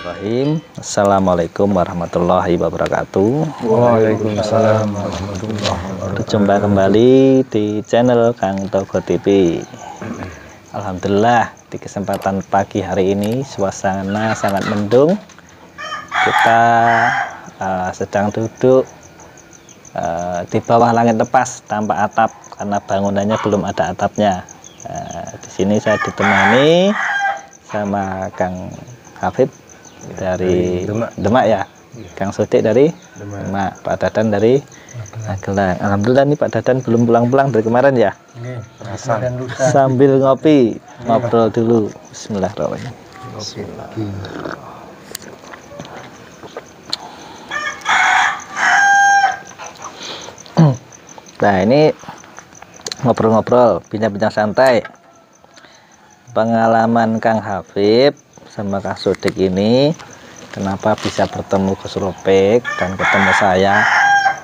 Bismillahirrahmanirrahim. Assalamualaikum warahmatullahi wabarakatuh. Waalaikumsalam warahmatullahi wabarakatuh. Berjumpa kembali di channel Kang Togo TV. Alhamdulillah di kesempatan pagi hari ini suasana sangat mendung. Kita sedang duduk di bawah langit lepas tanpa atap karena bangunannya belum ada atapnya. Di sini saya ditemani sama Kang Hafib dari Demak ya, Kang Sodik dari Demak, Pak Dadan dari Magelang. Alhamdulillah nih Pak Dadan belum pulang-pulang dari kemarin ya. Sambil ngopi ngobrol dulu. Bismillahirrahmanirrahim. Nah ini ngobrol-ngobrol, bincang-bincang santai. Pengalaman Kang Hafib sama Kang Sodik ini kenapa bisa bertemu Gus Ropik dan ketemu saya,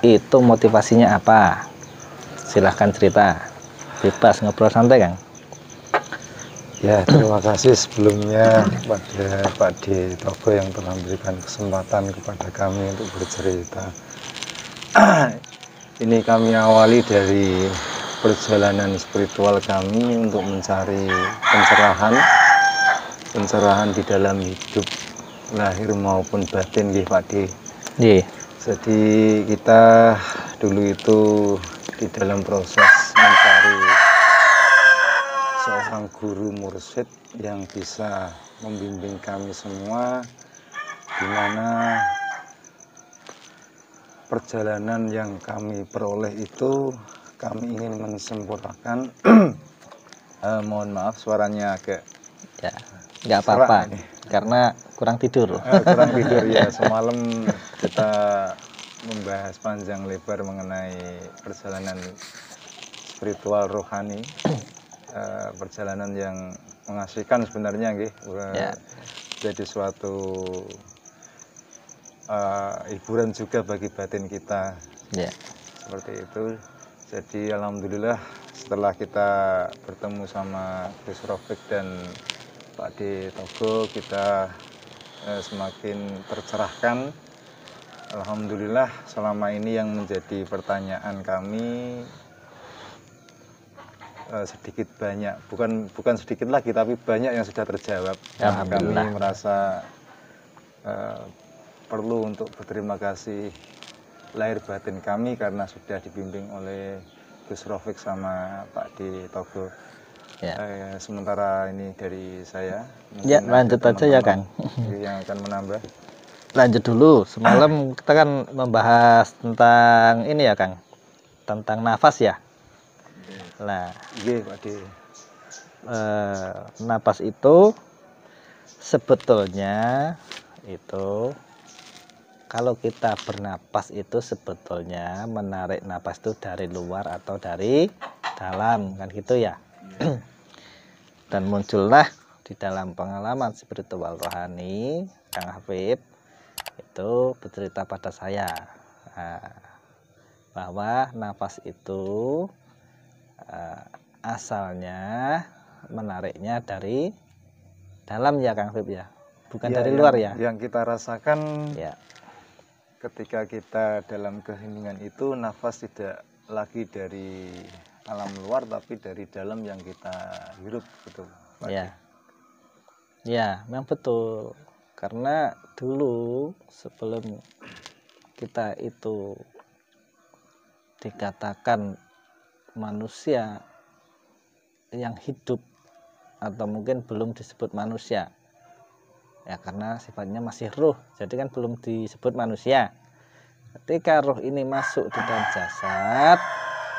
itu motivasinya apa? Silahkan cerita, bebas ngobrol santai Kang. Ya, terima kasih sebelumnya kepada Pak D. Togo yang telah memberikan kesempatan kepada kami untuk bercerita. Ini kami awali dari perjalanan spiritual kami untuk mencari pencerahan di dalam hidup lahir maupun batin, nggih Pak D. Nggih. Jadi kita dulu itu di dalam proses mencari seorang guru mursyid yang bisa membimbing kami semua, di mana perjalanan yang kami peroleh itu kami ingin mensempurnakan. Mohon maaf suaranya agak Ya, nggak apa-apa karena kurang tidur. kurang tidur ya. Semalam kita membahas panjang lebar mengenai perjalanan spiritual rohani, perjalanan yang mengasihkan sebenarnya, nggih. Ya. Jadi suatu hiburan juga bagi batin kita. Ya. Seperti itu. Jadi alhamdulillah setelah kita bertemu sama Gus Ropik dan Pak D. Togo, kita semakin tercerahkan. Alhamdulillah selama ini yang menjadi pertanyaan kami sedikit banyak, bukan sedikit lagi tapi banyak yang sudah terjawab. Nah, kami merasa perlu untuk berterima kasih lahir batin kami karena sudah dibimbing oleh Gus Ropik sama Pak D. Togo. Ya. Sementara ini dari saya. Ya, lanjut aja ya Kang. Yang akan menambah. Lanjut dulu. Semalam kita kan membahas tentang ini ya Kang, tentang nafas ya. Nah, Pak D. Nafas itu sebetulnya itu kalau kita bernapas itu sebetulnya menarik napas itu dari luar atau dari dalam, kan gitu ya. Dan muncullah di dalam pengalaman spiritual rohani Kang Hafib itu bercerita pada saya bahwa nafas itu asalnya menariknya dari dalam ya Kang Hafib ya, bukan dari luar ya. Yang kita rasakan ya, ketika kita dalam keheningan itu nafas tidak lagi dari alam luar tapi dari dalam yang kita hirup, gitu Pak. Ya, memang betul. Karena dulu sebelum kita itu dikatakan manusia yang hidup atau mungkin belum disebut manusia ya, karena sifatnya masih ruh, jadi kan belum disebut manusia. Ketika roh ini masuk di dalam jasad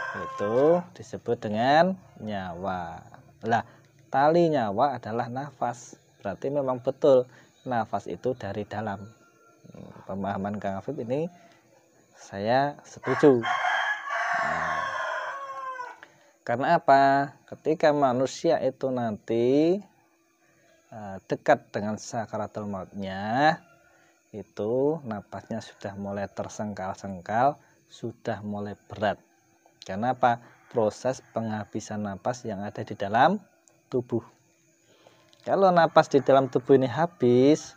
itu disebut dengan nyawa. Lah, tali nyawa adalah nafas. Berarti memang betul nafas itu dari dalam. Pemahaman Kang Hafib ini saya setuju. Karena apa? Ketika manusia itu nanti dekat dengan sakaratul mautnya, itu napasnya sudah mulai tersengkal-sengkal, sudah mulai berat. Karena apa? Proses penghabisan napas yang ada di dalam tubuh. Kalau napas di dalam tubuh ini habis,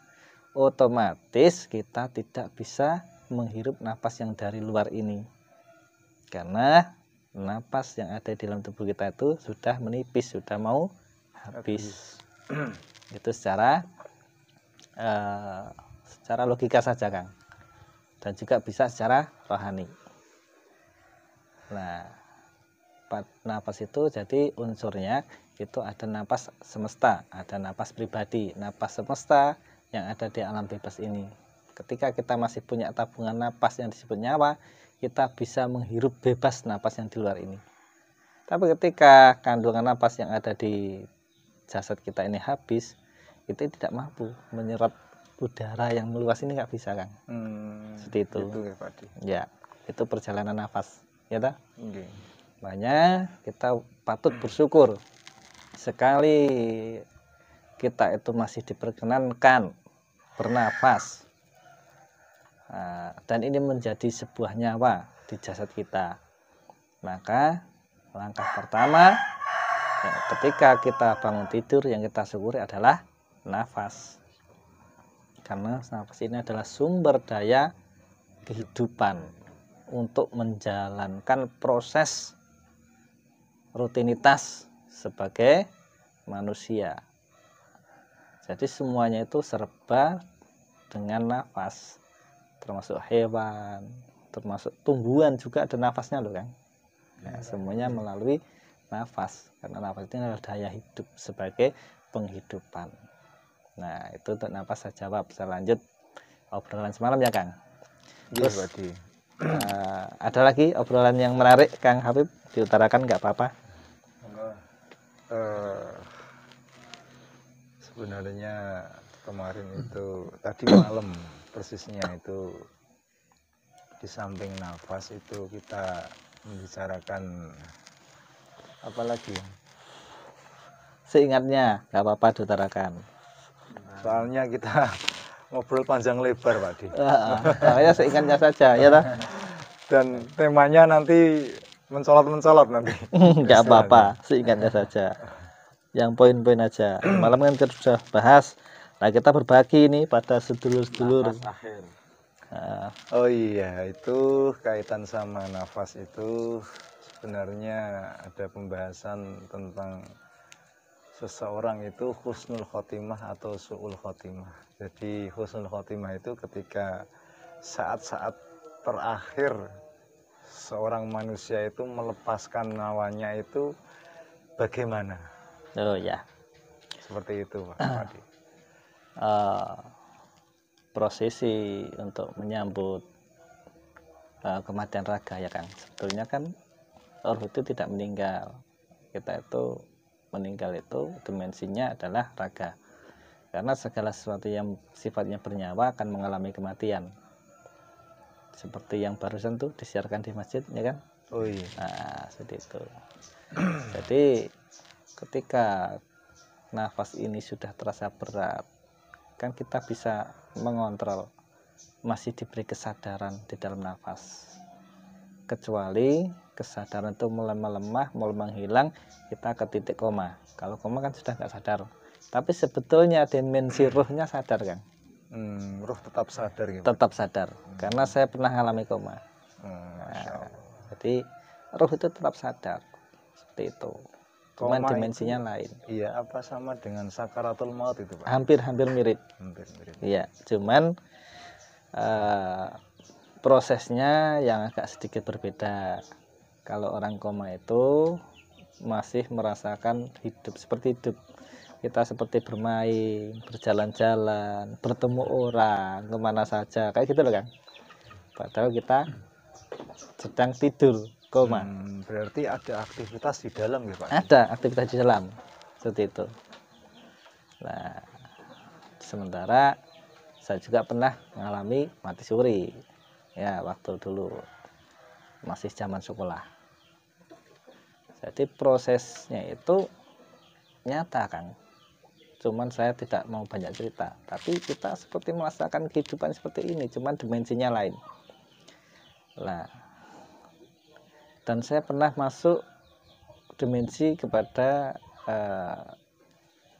otomatis kita tidak bisa menghirup napas yang dari luar ini, karena napas yang ada di dalam tubuh kita itu sudah menipis, sudah mau habis. Itu secara logika saja, Kang, dan juga bisa secara rohani. Nah, napas itu jadi unsurnya itu ada napas semesta, ada napas pribadi. Napas semesta yang ada di alam bebas ini, ketika kita masih punya tabungan napas yang disebut nyawa, kita bisa menghirup bebas napas yang di luar ini. Tapi ketika kandungan napas yang ada di jasad kita ini habis, kita tidak mampu menyerap udara yang meluas ini, nggak bisa, Kang. Seperti itu. Gitu ya, Pak. Ya, itu perjalanan nafas, ya tak? Okay. Makanya kita patut bersyukur sekali kita itu masih diperkenankan bernafas. Dan ini menjadi sebuah nyawa di jasad kita. Maka langkah pertama ketika kita bangun tidur yang kita syukuri adalah nafas, karena nafas ini adalah sumber daya kehidupan untuk menjalankan proses rutinitas sebagai manusia. Jadi semuanya itu serba dengan nafas, termasuk hewan, termasuk tumbuhan juga ada nafasnya loh, Kang. Nah, semuanya melalui nafas, karena nafas itu adalah daya hidup sebagai penghidupan. Nah, itu untuk nafas saya jawab. Saya lanjut obrolan semalam ya, Kang. Terus ada lagi obrolan yang menarik, Kang Habib, diutarakan nggak apa-apa? Sebenarnya kemarin itu tadi malam persisnya itu di samping nafas itu kita membicarakan apa lagi? Seingatnya nggak apa-apa diutarakan. Soalnya kita ngobrol panjang lebar, Pak Di. Saya seingatnya saja, ya tak? Dan temanya nanti mencolot nanti. Nggak apa-apa, seingatnya saja. Yang poin-poin aja. Malam kan kita sudah bahas. Nah, kita berbagi ini pada sedulur-sedulur. Oh iya, itu kaitan sama nafas itu sebenarnya ada pembahasan tentang seseorang itu husnul khotimah atau su'ul khotimah. Jadi husnul khotimah itu ketika saat-saat terakhir seorang manusia itu melepaskan nyawanya itu bagaimana? Oh ya. Seperti itu, Pak Padi. Prosesi untuk menyambut kematian raga ya, Kang. Sebetulnya kan roh itu tidak meninggal. Kita itu meninggal itu dimensinya adalah raga. Karena segala sesuatu yang sifatnya bernyawa akan mengalami kematian. Seperti yang barusan tuh disiarkan di masjid, ya kan? Oh iya. Nah, seperti itu. Jadi ketika nafas ini sudah terasa berat, kan kita bisa mengontrol, masih diberi kesadaran di dalam nafas. Kecuali kesadaran itu mulai melemah, mulai menghilang, kita ke titik koma. Kalau koma kan sudah nggak sadar. Tapi sebetulnya dimensi ruhnya sadar, kan? Ruh tetap sadar gitu. Tetap sadar, karena saya pernah mengalami koma. Nah, jadi ruh itu tetap sadar, seperti itu. Cuman dimensinya lain. Iya, apa sama dengan sakaratul maut itu, Pak? Hampir mirip. Iya, cuman prosesnya yang agak sedikit berbeda. Kalau orang koma itu masih merasakan hidup seperti hidup. Kita seperti bermain, berjalan-jalan, bertemu orang, kemana saja, kayak gitu loh, Kang. Padahal kita sedang tidur, koma. Berarti ada aktivitas di dalam ya, Pak? Ada aktivitas di dalam, seperti itu. Nah, sementara saya juga pernah mengalami mati suri, ya, waktu dulu masih zaman sekolah. Jadi prosesnya itu nyata, Kang. Cuman saya tidak mau banyak cerita, tapi kita seperti merasakan kehidupan seperti ini, cuman dimensinya lain. Nah, dan saya pernah masuk dimensi kepada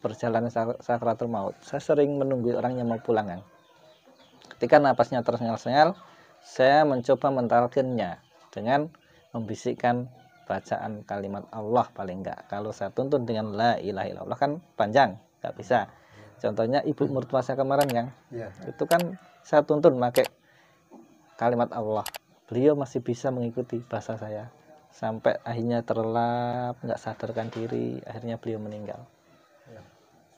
perjalanan sakaratul maut. Saya sering menunggu orang yang mau pulang, kan. Ketika napasnya tersengal-sengal, saya mencoba mentalkinnya dengan membisikkan bacaan kalimat Allah paling enggak. Kalau saya tuntun dengan la ilaha illallah kan panjang, nggak bisa. Contohnya ibu mertua saya kemarin kan, itu kan saya tuntun pakai kalimat Allah. Beliau masih bisa mengikuti bahasa saya sampai akhirnya terlelap, nggak sadarkan diri, akhirnya beliau meninggal.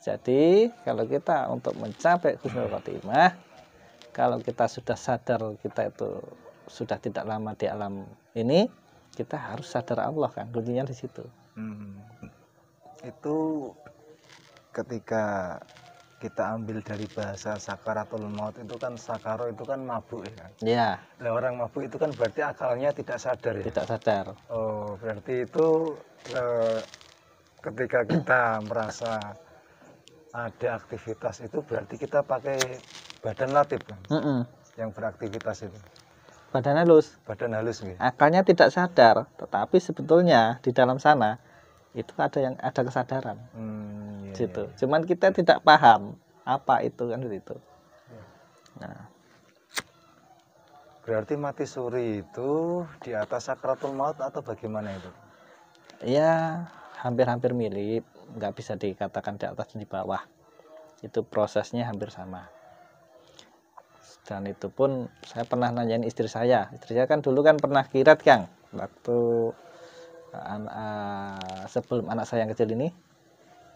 Jadi kalau kita untuk mencapai husnul khotimah, kalau kita sudah sadar kita itu sudah tidak lama di alam ini, kita harus sadar Allah kan, kuncinya di situ. Itu ketika kita ambil dari bahasa sakaratul maut itu kan sakaro itu kan mabuk ya kan? Iya. Nah, orang mabuk itu kan berarti akalnya tidak sadar ya? Tidak sadar. Oh, berarti itu ketika kita merasa ada aktivitas itu berarti kita pakai badan latif kan? Yang beraktivitas itu. Badan halus. Badan halus nih. Akalnya tidak sadar, tetapi sebetulnya di dalam sana itu ada kesadaran. Gitu. Iya. Cuman kita tidak paham apa itu kan itu. Nah. Berarti mati suri itu di atas sakratul maut atau bagaimana itu? Ya, hampir-hampir mirip, nggak bisa dikatakan di atas dan di bawah. Itu prosesnya hampir sama. Dan itu pun saya pernah nanyain istri saya kan dulu kan pernah kirat Kang, waktu sebelum anak saya yang kecil ini,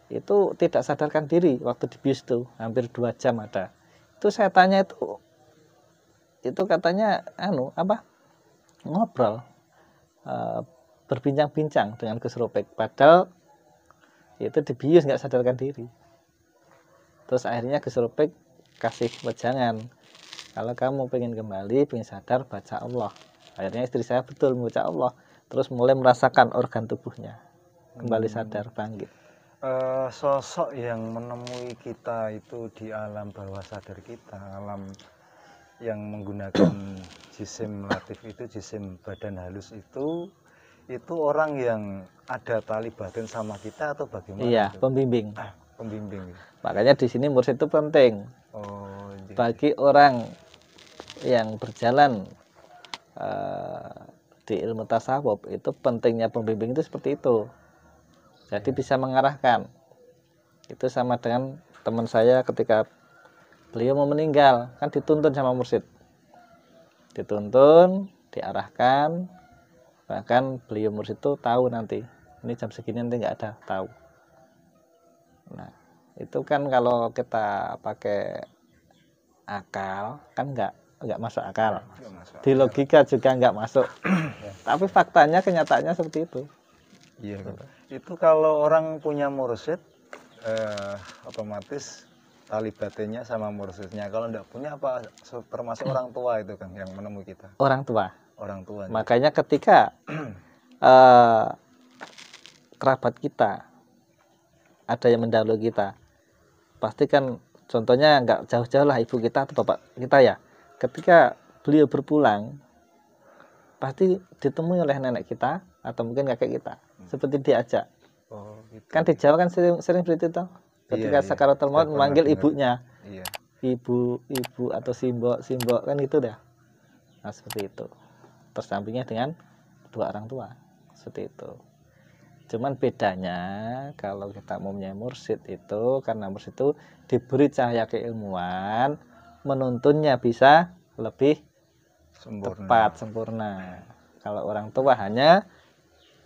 itu tidak sadarkan diri waktu dibius itu hampir 2 jam ada. Itu saya tanya itu katanya ngobrol, berbincang-bincang dengan Gus Ropek, padahal itu dibius nggak sadarkan diri. Terus akhirnya Gus Ropek kasih wejangan, kalau kamu pengen kembali, pengen sadar, baca Allah. Akhirnya istri saya betul membaca Allah, terus mulai merasakan organ tubuhnya kembali sadar, bangkit. Sosok yang menemui kita itu di alam bawah sadar kita, alam yang menggunakan jisim latif itu, jisim badan halus itu orang yang ada tali batin sama kita atau bagaimana? Iya, itu? Pembimbing. Pembimbing. Makanya di sini mursyid itu penting. Bagi orang yang berjalan di ilmu tasawuf itu pentingnya pembimbing itu seperti itu. Jadi bisa mengarahkan. Itu sama dengan teman saya ketika beliau mau meninggal, kan dituntun sama mursyid. Dituntun, diarahkan, bahkan beliau mursyid itu tahu nanti ini jam segini nanti nggak ada, tahu. Nah, itu kan kalau kita pakai akal kan nggak masuk akal. Di logika juga nggak masuk. Tapi faktanya, kenyataannya seperti itu. Iya. Itu kalau orang punya mursyid, otomatis tali batinnya sama mursyidnya. Kalau nggak punya apa, termasuk orang tua itu kan yang menemui kita. Orang tua. Orang tua. Makanya ketika kerabat kita ada yang mendahului kita, pasti kan contohnya nggak jauh-jauh lah ibu kita atau bapak kita ya. Ketika beliau berpulang, pasti ditemui oleh nenek kita atau mungkin kakek kita, seperti diajak. Gitu. Kan di Jawa kan sering seperti itu. Ketika sakaratul maut memanggil ibunya, ibu atau simbok kan gitu dah. Nah seperti itu. Tersampingnya dengan dua orang tua, seperti itu. Cuman bedanya kalau kita mempunyai mursyid itu, karena mursyid itu diberi cahaya keilmuan, menuntunnya bisa lebih tepat, sempurna. Kalau orang tua hanya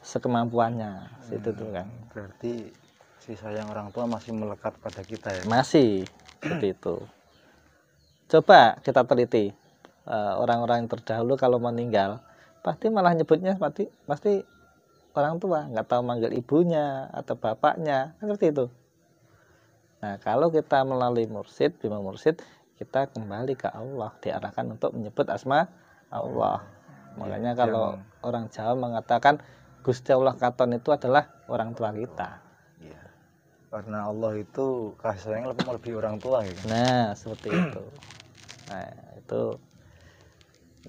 sekemampuannya, itu tuh kan. Berarti si sayang orang tua masih melekat pada kita ya? Masih, seperti itu. Coba kita teliti, orang-orang yang terdahulu kalau meninggal, pasti malah nyebutnya pasti orang tua, nggak tahu manggil ibunya atau bapaknya, kan seperti itu. Nah, kalau kita melalui mursyid, bima mursyid, kita kembali ke Allah, diarahkan untuk menyebut asma Allah. Makanya kalau orang Jawa mengatakan Gusti Allah Katon itu adalah orang tua kita. Ya. Karena Allah itu kasih sayang lebih orang tua gitu. Nah, seperti itu. Nah, itu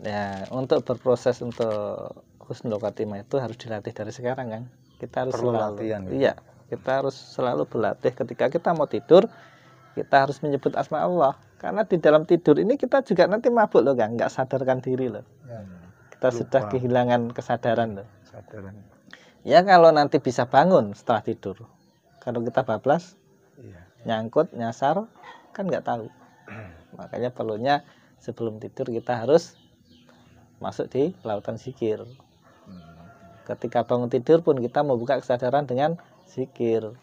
ya untuk berproses untuk husnul khotimah itu harus dilatih dari sekarang kan. Kita harus perlu latihan. Iya, kita harus selalu berlatih ketika kita mau tidur, kita harus menyebut asma Allah. Karena di dalam tidur ini kita juga nanti mabuk loh Kang, nggak sadarkan diri loh. Kita Lupa. sudah kehilangan kesadaran loh. Sadaran. Ya kalau nanti bisa bangun setelah tidur. Kalau kita bablas, Iya. nyangkut, nyasar, kan nggak tahu. Makanya perlunya sebelum tidur kita harus masuk di lautan zikir. Ketika bangun tidur pun kita membuka kesadaran dengan zikir.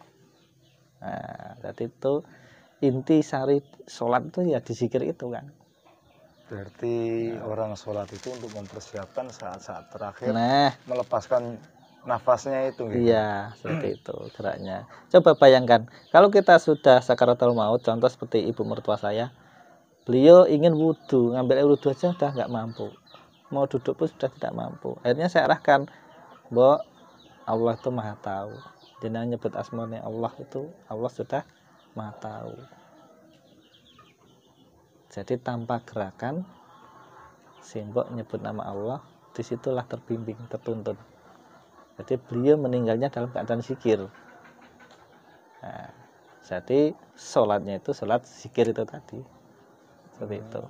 Nah, jadi itu inti sari sholat itu ya di zikir itu kan. Berarti orang sholat itu untuk mempersiapkan saat-saat terakhir, Nah, melepaskan nafasnya itu gitu. iya, seperti itu geraknya. Coba bayangkan, kalau kita sudah sakaratul maut, contoh seperti ibu mertua saya, beliau ingin wudhu, ngambil air wudhu aja sudah nggak mampu. Mau duduk pun sudah tidak mampu. Akhirnya saya arahkan, Mbok, Allah itu maha tahu. Jangan nyebut asmanya Allah itu, Allah sudah maha tahu. Jadi tanpa gerakan, si Mbok nyebut nama Allah, disitulah terbimbing, tertuntun. Jadi beliau meninggalnya dalam keadaan zikir. Nah, jadi sholatnya itu sholat zikir itu tadi. Seperti itu.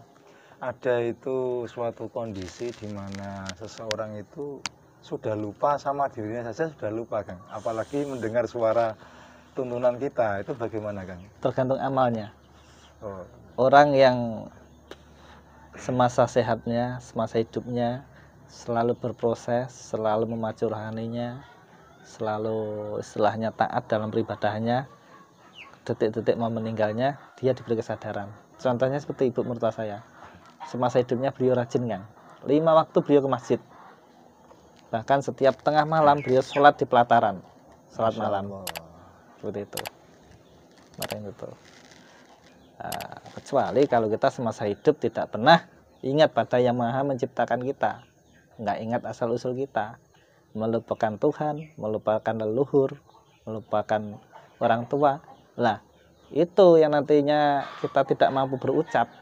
Ada itu suatu kondisi di mana seseorang itu sudah lupa sama dirinya saja, sudah lupa Kang. Apalagi mendengar suara tuntunan kita, itu bagaimana Kang? Tergantung amalnya. Oh. Orang yang semasa sehatnya, semasa hidupnya selalu berproses, selalu memacu rohaninya, selalu istilahnya taat dalam peribadahnya, detik-detik mau meninggalnya dia diberi kesadaran. Contohnya seperti ibu mertua saya, semasa hidupnya beliau rajin Kang, 5 waktu beliau ke masjid, bahkan setiap tengah malam beliau sholat di pelataran, sholat malam, seperti itu. Makanya itu. Nah, kecuali kalau kita semasa hidup tidak pernah ingat pada yang maha menciptakan kita, nggak ingat asal usul kita, melupakan Tuhan, melupakan leluhur, melupakan orang tua, lah itu yang nantinya kita tidak mampu berucap,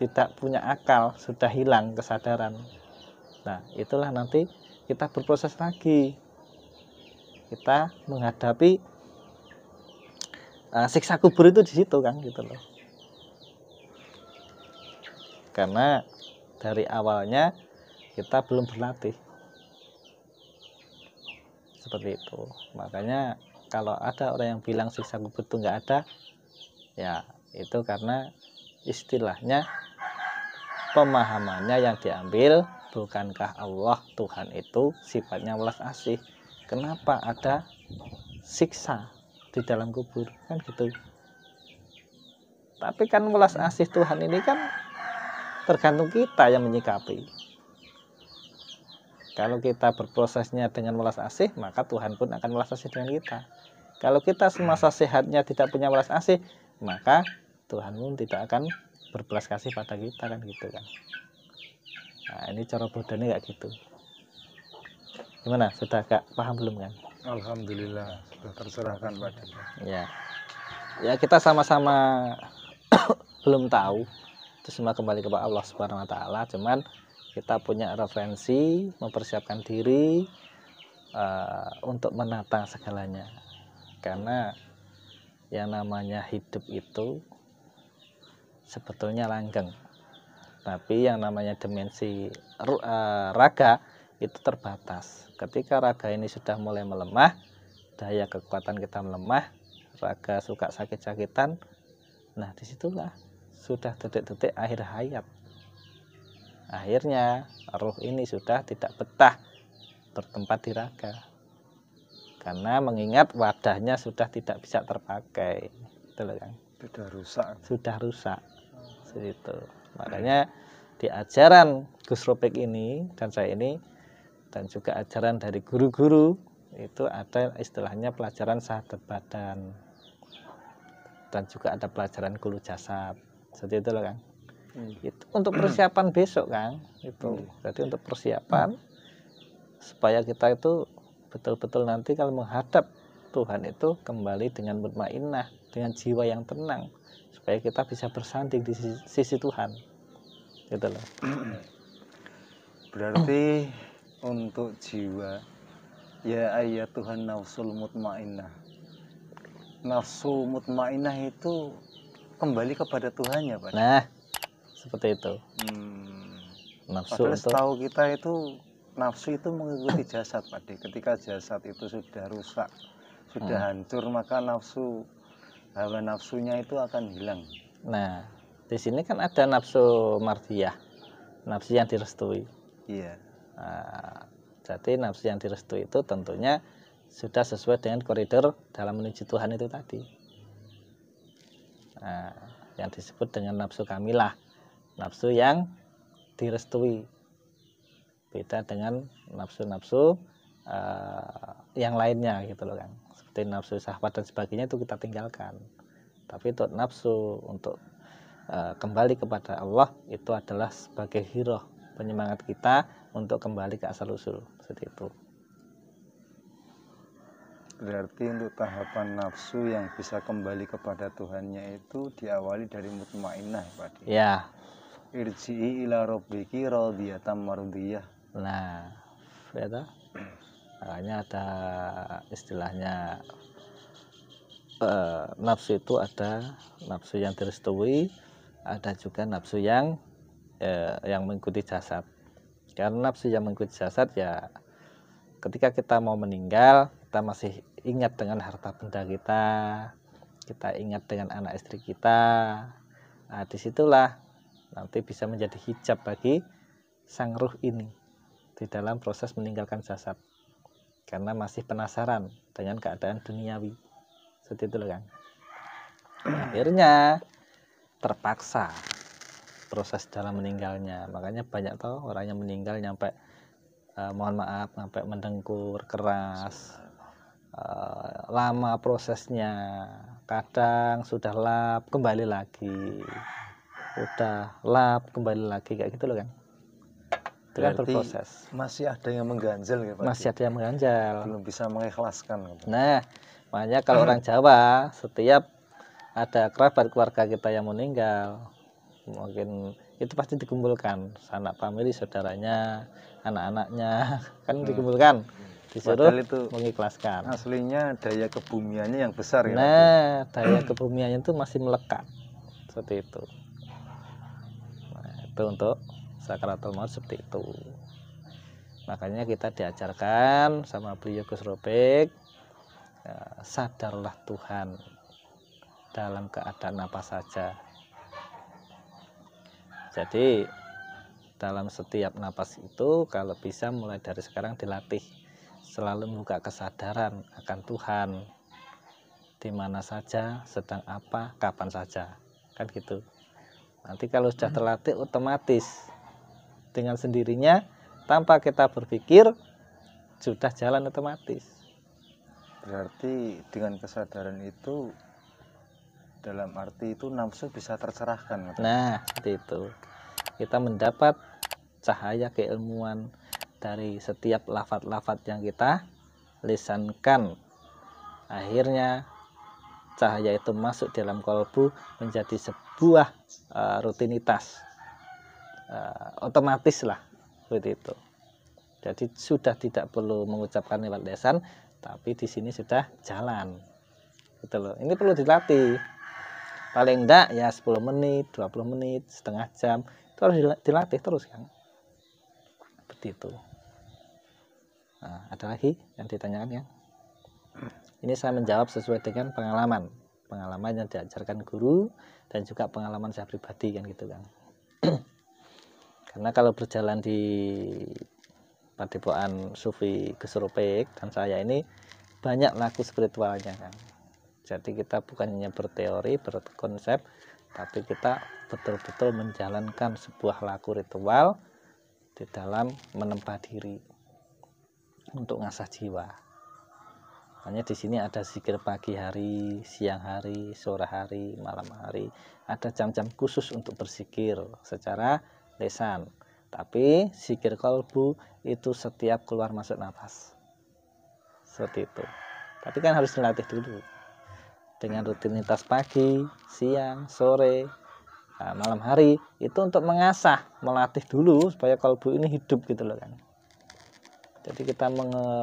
tidak punya akal, sudah hilang kesadaran. Nah itulah nanti kita berproses lagi, kita menghadapi siksa kubur itu di situ Kang, gitu loh. Karena dari awalnya kita belum berlatih seperti itu. Makanya kalau ada orang yang bilang siksa kubur itu nggak ada, ya itu karena istilahnya pemahamannya yang diambil, bukankah Allah Tuhan itu sifatnya welas asih, kenapa ada siksa di dalam kubur, kan gitu. Tapi kan welas asih Tuhan ini kan tergantung kita yang menyikapi. Kalau kita berprosesnya dengan welas asih, maka Tuhan pun akan welas asih dengan kita. Kalau kita semasa sehatnya tidak punya welas asih, maka Tuhan pun tidak akan berbelas kasih pada kita, kan gitu kan. Nah ini cara bodohnya kayak gitu. Gimana, sudah agak paham belum kan? Alhamdulillah sudah tercerahkan Pak. Ya, ya kita sama-sama belum tahu. Itu semua kembali kepada Allah Subhanahu Wa Taala. Cuman kita punya referensi, mempersiapkan diri untuk menata segalanya. Karena yang namanya hidup itu sebetulnya langgeng, tapi yang namanya dimensi raga itu terbatas. Ketika raga ini sudah mulai melemah, daya kekuatan kita melemah, raga suka sakit-sakitan, nah disitulah sudah detik-detik akhir hayat. Akhirnya roh ini sudah tidak betah bertempat di raga, karena mengingat wadahnya sudah tidak bisa terpakai, betul kan? Sudah rusak itu. Makanya di ajaran Gus Ropik ini dan saya ini, dan juga ajaran dari guru-guru itu ada istilahnya pelajaran sahadat badan, dan juga ada pelajaran kulu jasad, seperti itu loh Kang. Itu untuk persiapan besok Kang, itu jadi untuk persiapan supaya kita itu betul-betul nanti kalau menghadap Tuhan itu kembali dengan mutmainnah, dengan jiwa yang tenang, supaya kita bisa bersanding di sisi Tuhan, gitu loh. Berarti untuk jiwa, ya ayat Tuhan nafsul mutmainnah. Nafsu mutmainnah itu kembali kepada Tuhannya, Pak. Nah, seperti itu. Nafsu. Padahal setahu kita itu nafsu itu mengikuti jasad, Pak. Ketika jasad itu sudah rusak, sudah hancur, maka hawa nafsunya itu akan hilang. Nah, di sini kan ada nafsu mardiyah, nafsu yang direstui. Iya. Nah, jadi nafsu yang direstui itu tentunya sudah sesuai dengan koridor dalam menuju Tuhan itu tadi. Nah, yang disebut dengan nafsu kamilah, nafsu yang direstui. Beda dengan nafsu-nafsu yang lainnya gitu loh kan. Seperti nafsu syahwat dan sebagainya itu kita tinggalkan. Tapi untuk nafsu untuk kembali kepada Allah itu adalah sebagai hiroh, penyemangat kita untuk kembali ke asal usul, seperti itu. Berarti untuk tahapan nafsu yang bisa kembali kepada Tuhannya itu diawali dari mutmainnah, Pak. Ya. Irji'i ila rabbiki radiyatan mardiyah. Nah, ya, makanya ada istilahnya nafsu itu ada nafsu yang direstui, ada juga nafsu yang mengikuti jasad. Karena nafsu yang mengikuti jasad ya ketika kita mau meninggal, kita masih ingat dengan harta benda kita ingat dengan anak istri kita. Nah, disitulah nanti bisa menjadi hijab bagi sang ruh ini di dalam proses meninggalkan jasad. Karena masih penasaran dengan keadaan duniawi. Seperti itu loh Kang. Akhirnya terpaksa proses dalam meninggalnya. Makanya banyak tahu orang yang meninggal nyampe mohon maaf sampai mendengkur keras, lama prosesnya, kadang sudah lap kembali lagi, udah lap kembali lagi, kayak gitu loh kan. Itu kan berproses. Masih ada yang mengganjal ya Pak? Masih ada yang mengganjal, belum bisa mengikhlaskan. Nah, makanya kalau orang Jawa setiap ada kerabat keluarga kita yang meninggal, mungkin itu pasti dikumpulkan, sanak famili, saudaranya, anak-anaknya, kan dikumpulkan, disuruh itu mengikhlaskan. Aslinya daya kebumiannya yang besar ya. Nah, daya kebumiannya itu masih melekat, seperti itu. Nah, itu untuk sakaratul maut seperti itu. Makanya kita diajarkan sama beliau Gus Robek, sadarlah Tuhan dalam keadaan apa saja. Jadi dalam setiap napas itu kalau bisa mulai dari sekarang dilatih selalu membuka kesadaran akan Tuhan di mana saja, sedang apa, kapan saja, kan gitu. Nanti kalau sudah terlatih otomatis dengan sendirinya tanpa kita berpikir sudah jalan otomatis. Berarti dengan kesadaran itu dalam arti itu nafsu bisa tercerahkan. Nah, seperti itu. Kita mendapat cahaya keilmuan dari setiap lafaz-lafaz yang kita lisankan. Akhirnya cahaya itu masuk dalam kalbu menjadi sebuah rutinitas. Otomatis lah seperti itu. Jadi sudah tidak perlu mengucapkan lewat lisan, tapi di sini sudah jalan. Gitu loh. Ini perlu dilatih. Paling enggak ya 10 menit, 20 menit, setengah jam. Itu harus dilatih terus kan. Seperti itu. Nah, ada lagi yang ditanyakan ya? Ini saya menjawab sesuai dengan pengalaman yang diajarkan guru dan juga pengalaman saya pribadi kan gitu kan. Karena kalau berjalan di Padepokan Sufi Gus Robek dan saya ini banyak laku spiritualnya kan. Jadi kita bukan hanya berteori, berkonsep, tapi kita betul-betul menjalankan sebuah laku ritual di dalam menempa diri untuk ngasah jiwa. Hanya di sini ada zikir pagi hari, siang hari, sore hari, malam hari. Ada jam-jam khusus untuk berzikir secara lisan. Tapi zikir kalbu itu setiap keluar masuk nafas. Seperti itu. Tapi kan harus dilatih dulu. Dengan rutinitas pagi, siang, sore, malam hari itu untuk mengasah, melatih dulu supaya kalbu ini hidup gitu loh kan. Jadi kita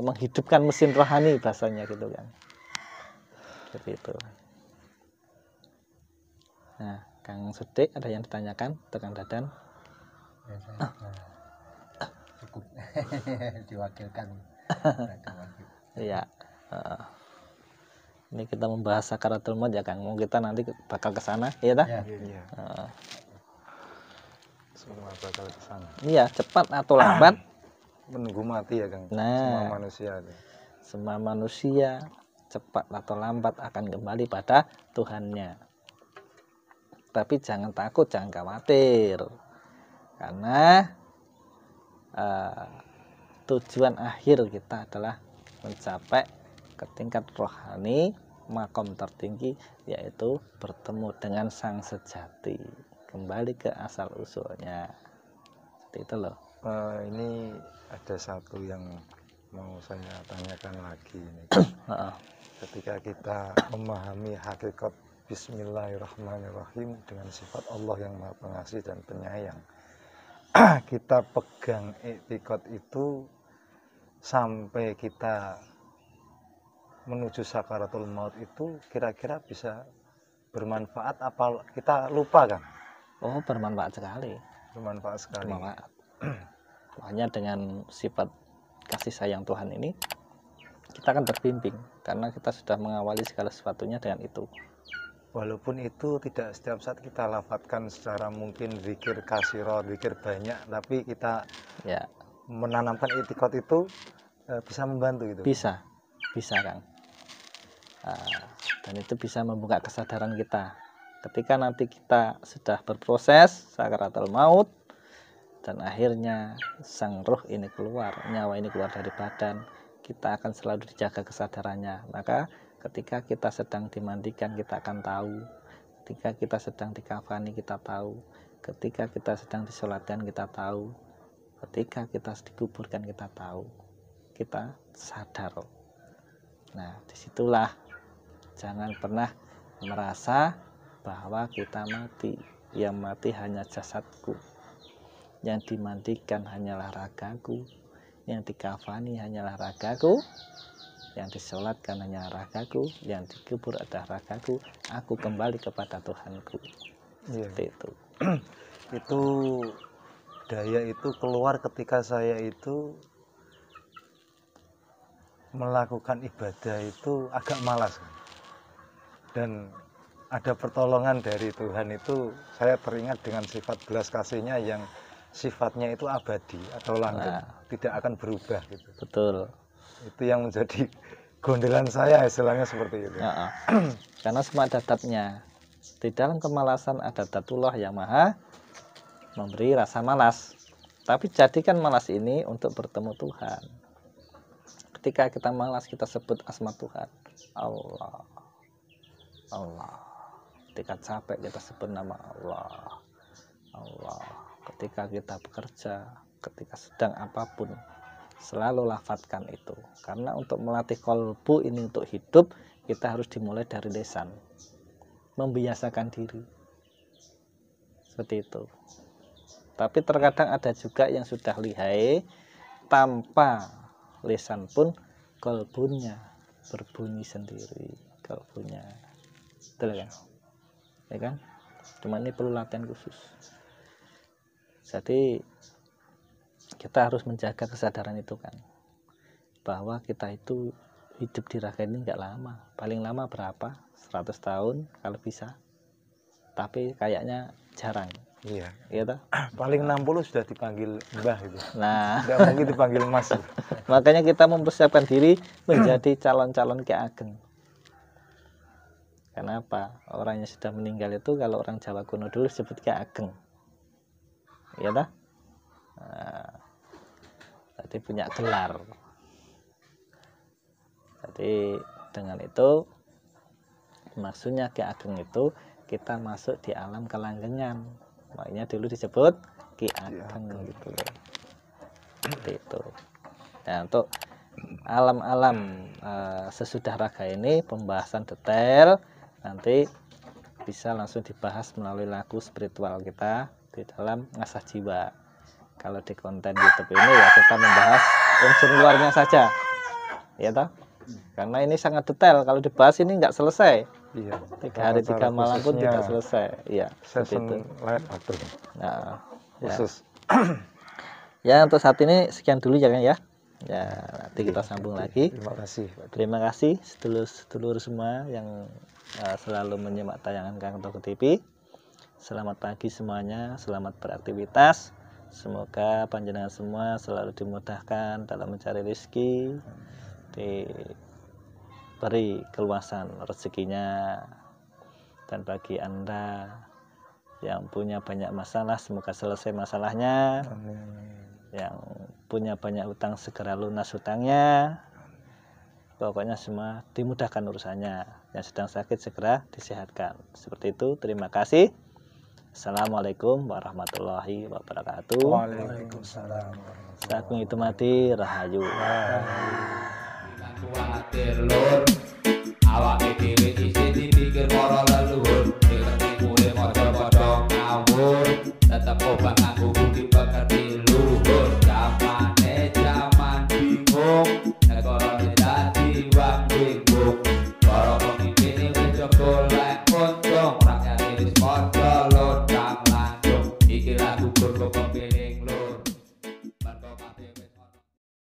menghidupkan mesin rohani bahasanya gitu kan. Seperti itu. Nah, Kang Sudik ada yang ditanyakan untuk Kang Dadan? Ya, saya cukup diwakilkan. Iya. Ini kita membahas sakaratul maut ya Kang. Mau kita nanti bakal ke sana, iya dah? Iya. Semua bakal ke sana. Iya, cepat atau lambat Menunggu mati ya Kang. Nah. Semua manusia. Semua manusia cepat atau lambat akan kembali pada Tuhannya. Tapi jangan takut, jangan khawatir. Karena tujuan akhir kita adalah mencapai ke tingkat rohani, makom tertinggi, yaitu bertemu dengan sang sejati, kembali ke asal usulnya. Seperti itu loh. Ini ada satu yang mau saya tanyakan lagi ini. Ketika kita memahami hakikat Bismillahirrahmanirrahim dengan sifat Allah yang Maha Pengasih dan Penyayang, kita pegang i'tiqad itu sampai kita menuju sakaratul maut itu kira-kira bisa bermanfaat apa kita lupa kan? Oh, bermanfaat sekali. Bermanfaat sekali. Bermanfaat. Makanya dengan sifat kasih sayang Tuhan ini kita akan terbimbing karena kita sudah mengawali segala sesuatunya dengan itu. Walaupun itu tidak setiap saat kita lafadzkan secara mungkin zikir kasiro, zikir banyak, tapi kita ya menanamkan i'tiqad itu bisa membantu gitu. Bisa Kang. Dan itu bisa membuka kesadaran kita. Ketika nanti kita sudah berproses sakaratul maut dan akhirnya sang roh ini keluar, nyawa ini keluar dari badan, kita akan selalu dijaga kesadarannya. Maka ketika kita sedang dimandikan kita akan tahu, ketika kita sedang dikafani kita tahu, ketika kita sedang disolatkan kita tahu, ketika kita dikuburkan kita tahu, kita sadar. Nah, disitulah jangan pernah merasa bahwa kita mati. Yang mati hanya jasadku, yang dimandikan hanyalah ragaku, yang dikafani hanyalah ragaku, yang disolatkan hanya ragaku, yang dikubur adalah ragaku. Aku kembali kepada Tuhanku. Seperti itu. Itu daya itu keluar ketika saya itu melakukan ibadah itu agak malas, dan ada pertolongan dari Tuhan itu saya teringat dengan sifat belas kasihnya yang sifatnya itu abadi atau langgeng, tidak akan berubah gitu. Betul. Itu yang menjadi gondelan saya, istilahnya seperti itu. Karena semua ada datnya. Di dalam kemalasan ada datullah yang maha memberi rasa malas. Tapi jadikan malas ini untuk bertemu Tuhan. Ketika kita malas kita sebut asma Tuhan, Allah, Allah. Ketika capek kita sebut nama Allah, Allah. Ketika kita bekerja, ketika sedang apapun, selalu lafadzkan itu. Karena untuk melatih kolbu ini untuk hidup, kita harus dimulai dari lisan, membiasakan diri seperti itu. Tapi terkadang ada juga yang sudah lihai, tanpa lisan pun kolbunya berbunyi sendiri, kolbunya, betul kan? Ya kan? Cuma ini perlu latihan khusus. Jadi kita harus menjaga kesadaran itu kan, bahwa kita itu hidup di raga ini nggak lama, paling lama berapa? 100 tahun kalau bisa, tapi kayaknya jarang. Iya, Gitu. paling 60 sudah dipanggil mbah itu. Nah, tidak mungkin dipanggil mas. makanya kita mempersiapkan diri menjadi calon-calon Ki Ageng. Kenapa? Orang yang sudah meninggal itu kalau orang Jawa kuno dulu disebut Ki Ageng. Iya dah? Nah, jadi punya gelar. Jadi dengan itu maksudnya Ki Ageng itu kita masuk di alam kelanggengan. Makanya dulu disebut Ki Ageng gitu loh. Seperti itu. Nah, untuk alam-alam sesudah raga ini pembahasan detail nanti bisa langsung dibahas melalui lagu spiritual kita di dalam Ngasah Jiwa. Kalau di konten YouTube ini ya kita membahas unsur luarnya saja, ya toh? Karena ini sangat detail, kalau dibahas ini nggak selesai. Iya. 3 hari 3 malam pun khususnya tidak selesai. Iya, seperti itu. Season light water Nah, ya. khusus. Ya, untuk saat ini sekian dulu ya, Kang ya. Ya, nanti kita sambung lagi. Terima kasih, Pak. Terima kasih sedulur-sedulur semua yang selalu menyimak tayangan Kang Toko TV. Selamat pagi semuanya, selamat beraktivitas. Semoga panjenengan semua selalu dimudahkan dalam mencari rezeki, diberi keluasan rezekinya. Dan bagi Anda yang punya banyak masalah, semoga selesai masalahnya. Yang punya banyak hutang, segera lunas hutangnya. Pokoknya semua dimudahkan urusannya. Yang sedang sakit segera disehatkan. Seperti itu, terima kasih. Assalamualaikum warahmatullahi wabarakatuh. Waalaikumsalam. Sagung itu mati rahayu. Kuatir lur